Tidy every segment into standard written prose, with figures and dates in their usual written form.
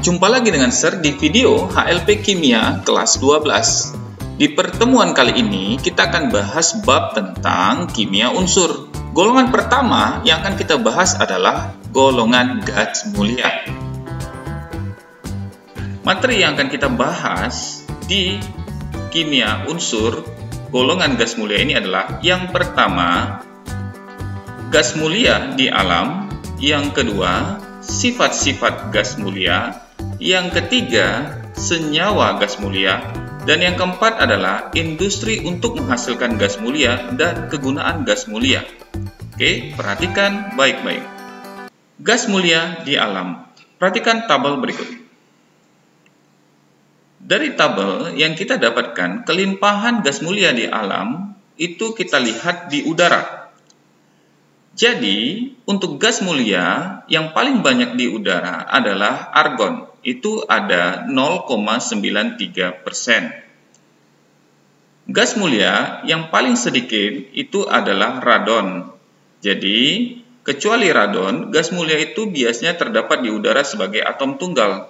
Jumpa lagi dengan Sir di video HLP Kimia kelas 12. Di pertemuan kali ini kita akan bahas bab tentang kimia unsur. Golongan pertama yang akan kita bahas adalah golongan gas mulia. Materi yang akan kita bahas di kimia unsur golongan gas mulia ini adalah yang pertama, gas mulia di alam, yang kedua, sifat-sifat gas mulia, yang ketiga, senyawa gas mulia, dan yang keempat adalah industri untuk menghasilkan gas mulia dan kegunaan gas mulia. Oke, perhatikan baik-baik. Gas mulia di alam. Perhatikan tabel berikut. Dari tabel yang kita dapatkan, kelimpahan gas mulia di alam itu kita lihat di udara. Jadi, untuk gas mulia yang paling banyak di udara adalah argon. Itu ada 0,93%. Gas mulia yang paling sedikit itu adalah radon. Jadi, kecuali radon, gas mulia itu biasanya terdapat di udara sebagai atom tunggal.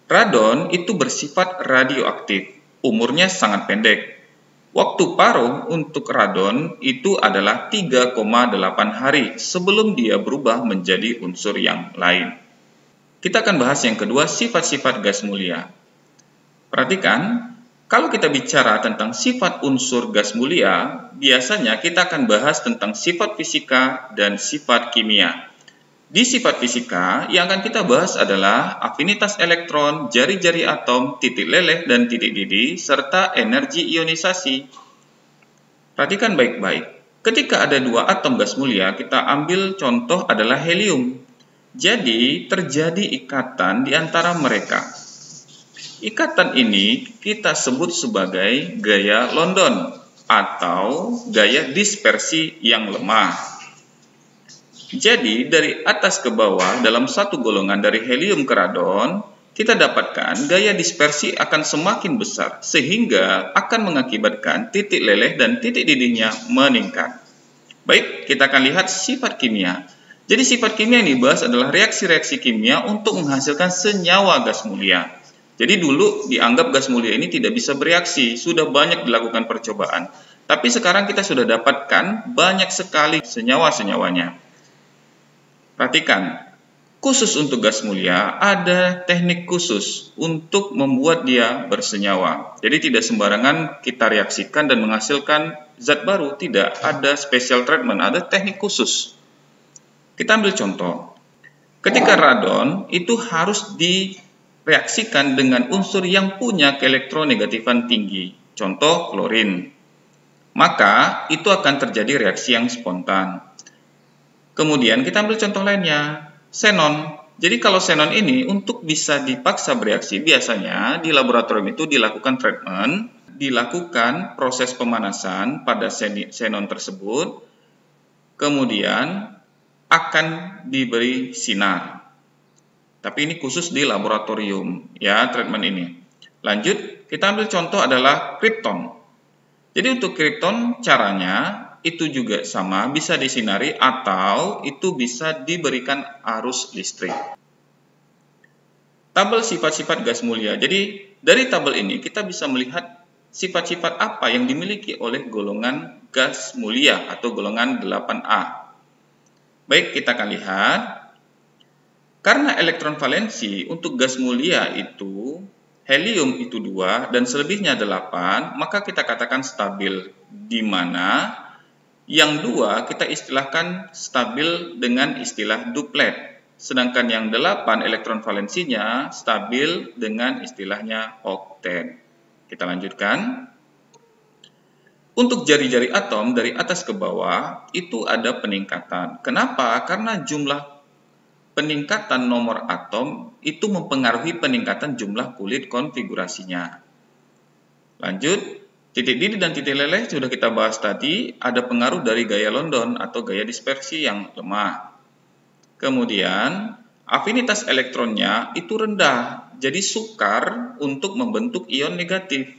Radon itu bersifat radioaktif, umurnya sangat pendek. Waktu paruh untuk radon itu adalah 3,8 hari sebelum dia berubah menjadi unsur yang lain. Kita akan bahas yang kedua, sifat-sifat gas mulia. Perhatikan, kalau kita bicara tentang sifat unsur gas mulia, biasanya kita akan bahas tentang sifat fisika dan sifat kimia. Di sifat fisika, yang akan kita bahas adalah afinitas elektron, jari-jari atom, titik leleh, dan titik didih, serta energi ionisasi. Perhatikan baik-baik. Ketika ada dua atom gas mulia, kita ambil contoh adalah helium. Jadi, terjadi ikatan di antara mereka. Ikatan ini kita sebut sebagai gaya London atau gaya dispersi yang lemah. Jadi, dari atas ke bawah dalam satu golongan dari helium ke radon, kita dapatkan gaya dispersi akan semakin besar, sehingga akan mengakibatkan titik leleh dan titik didihnya meningkat. Baik, kita akan lihat sifat kimia. Jadi, sifat kimia yang dibahas adalah reaksi-reaksi kimia untuk menghasilkan senyawa gas mulia. Jadi, dulu dianggap gas mulia ini tidak bisa bereaksi, sudah banyak dilakukan percobaan. Tapi sekarang kita sudah dapatkan banyak sekali senyawa-senyawanya. Perhatikan, khusus untuk gas mulia ada teknik khusus untuk membuat dia bersenyawa. Jadi tidak sembarangan kita reaksikan dan menghasilkan zat baru, tidak. Ada special treatment, ada teknik khusus. Kita ambil contoh. Ketika radon itu harus direaksikan dengan unsur yang punya keelektronegatifan tinggi, contoh klorin. Maka itu akan terjadi reaksi yang spontan. Kemudian kita ambil contoh lainnya, xenon. Jadi kalau xenon ini untuk bisa dipaksa bereaksi, biasanya di laboratorium itu dilakukan treatment, dilakukan proses pemanasan pada xenon tersebut, kemudian akan diberi sinar. Tapi ini khusus di laboratorium, ya, treatment ini. Lanjut, kita ambil contoh adalah krypton. Jadi untuk krypton caranya itu juga sama, bisa disinari atau itu bisa diberikan arus listrik. Tabel sifat-sifat gas mulia. Jadi dari tabel ini kita bisa melihat sifat-sifat apa yang dimiliki oleh golongan gas mulia atau golongan 8A. Baik, kita akan lihat. Karena elektron valensi untuk gas mulia itu helium itu 2 dan selebihnya 8, maka kita katakan stabil, di mana yang 2 kita istilahkan stabil dengan istilah duplet. Sedangkan yang 8 elektron valensinya stabil dengan istilahnya oktet. Kita lanjutkan. Untuk jari-jari atom dari atas ke bawah itu ada peningkatan. Kenapa? Karena jumlah peningkatan nomor atom itu mempengaruhi peningkatan jumlah kulit konfigurasinya. Lanjut. Titik didih dan titik leleh sudah kita bahas tadi, ada pengaruh dari gaya London atau gaya dispersi yang lemah. Kemudian, afinitas elektronnya itu rendah, jadi sukar untuk membentuk ion negatif.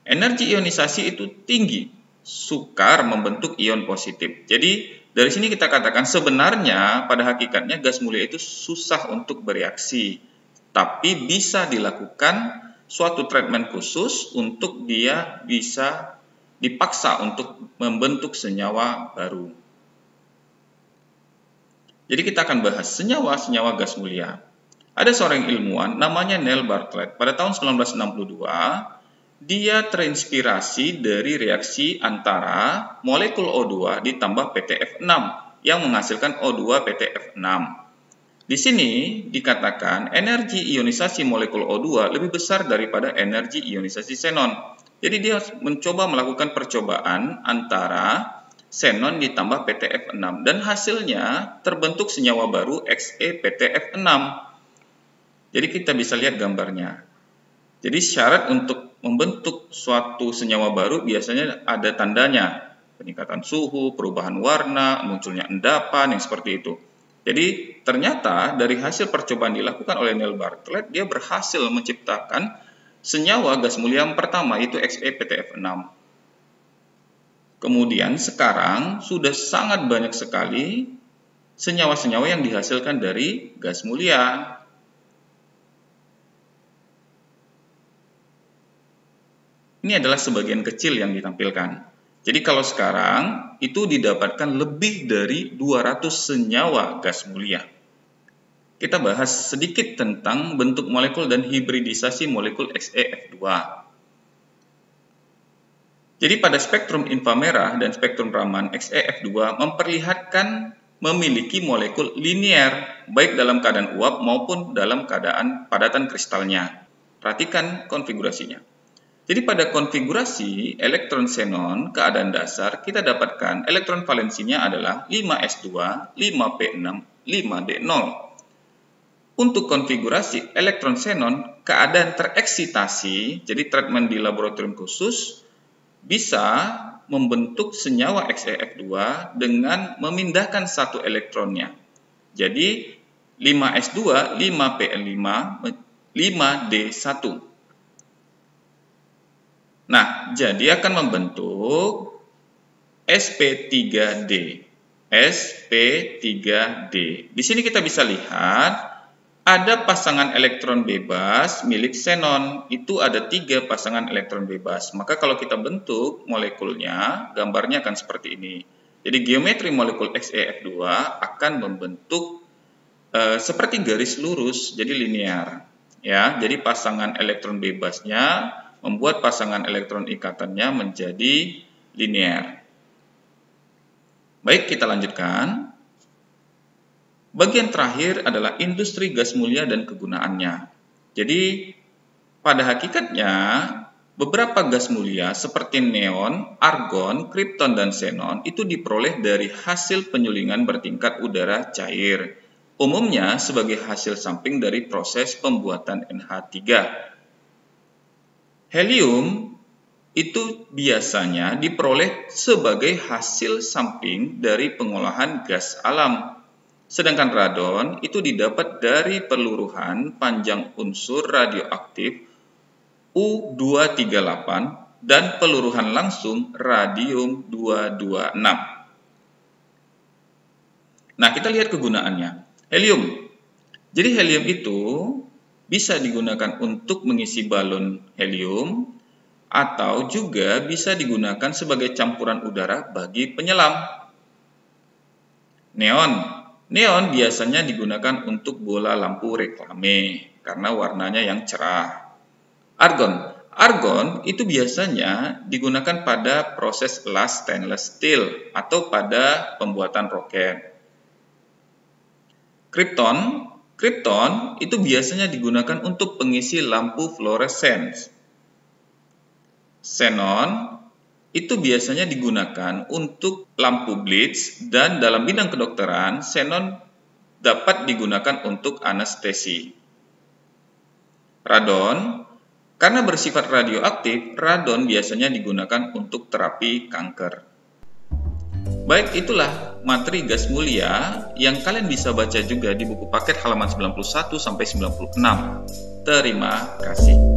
Energi ionisasi itu tinggi, sukar membentuk ion positif. Jadi, dari sini kita katakan sebenarnya pada hakikatnya gas mulia itu susah untuk bereaksi. tapi bisa dilakukan suatu treatment khusus untuk dia bisa dipaksa untuk membentuk senyawa baru. Jadi kita akan bahas senyawa-senyawa gas mulia. Ada seorang ilmuwan namanya Neil Bartlett. Pada tahun 1962, dia terinspirasi dari reaksi antara molekul O2 ditambah PTF6 yang menghasilkan O2 PTF6. Di sini dikatakan energi ionisasi molekul O2 lebih besar daripada energi ionisasi xenon. Jadi dia mencoba melakukan percobaan antara xenon ditambah PTF6 dan hasilnya terbentuk senyawa baru XePTF6. Jadi kita bisa lihat gambarnya. Jadi syarat untuk membentuk suatu senyawa baru biasanya ada tandanya. Peningkatan suhu, perubahan warna, munculnya endapan, yang seperti itu. Jadi ternyata dari hasil percobaan dilakukan oleh Neil Bartlett, dia berhasil menciptakan senyawa gas mulia yang pertama, yaitu XePTF6. Kemudian sekarang sudah sangat banyak sekali senyawa-senyawa yang dihasilkan dari gas mulia. Ini adalah sebagian kecil yang ditampilkan. Jadi kalau sekarang itu didapatkan lebih dari 200 senyawa gas mulia. Kita bahas sedikit tentang bentuk molekul dan hibridisasi molekul XeF2. Jadi pada spektrum inframerah dan spektrum Raman, XeF2 memperlihatkan memiliki molekul linear baik dalam keadaan uap maupun dalam keadaan padatan kristalnya. Perhatikan konfigurasinya. Jadi pada konfigurasi elektron xenon keadaan dasar, kita dapatkan elektron valensinya adalah 5s2, 5p6, 5d0. Untuk konfigurasi elektron xenon keadaan tereksitasi, jadi treatment di laboratorium khusus, bisa membentuk senyawa XeF2 dengan memindahkan satu elektronnya. Jadi 5s2, 5pl5, 5d1. Nah, jadi akan membentuk sp3d. sp3d. Di sini kita bisa lihat ada pasangan elektron bebas milik xenon. Itu ada 3 pasangan elektron bebas. Maka kalau kita bentuk molekulnya, gambarnya akan seperti ini. Jadi geometri molekul XeF2 akan membentuk seperti garis lurus, jadi linear. Ya, jadi pasangan elektron bebasnya membuat pasangan elektron ikatannya menjadi linear. Baik, kita lanjutkan. Bagian terakhir adalah industri gas mulia dan kegunaannya. Jadi, pada hakikatnya, beberapa gas mulia seperti neon, argon, krypton, dan xenon itu diperoleh dari hasil penyulingan bertingkat udara cair. Umumnya sebagai hasil samping dari proses pembuatan NH3. Helium itu biasanya diperoleh sebagai hasil samping dari pengolahan gas alam. Sedangkan radon itu didapat dari peluruhan panjang unsur radioaktif U238 dan peluruhan langsung radium-226. Nah, kita lihat kegunaannya. Helium. Jadi helium itu bisa digunakan untuk mengisi balon helium atau juga bisa digunakan sebagai campuran udara bagi penyelam. Neon. Neon biasanya digunakan untuk bola lampu reklame karena warnanya yang cerah. Argon. Argon itu biasanya digunakan pada proses las stainless steel atau pada pembuatan roket. Krypton. Krypton itu biasanya digunakan untuk pengisi lampu fluorescence. Xenon itu biasanya digunakan untuk lampu blitz dan dalam bidang kedokteran, xenon dapat digunakan untuk anestesi. Radon, karena bersifat radioaktif, radon biasanya digunakan untuk terapi kanker. Baik, itulah materi gas mulia yang kalian bisa baca juga di buku paket halaman 91 sampai 96. Terima kasih.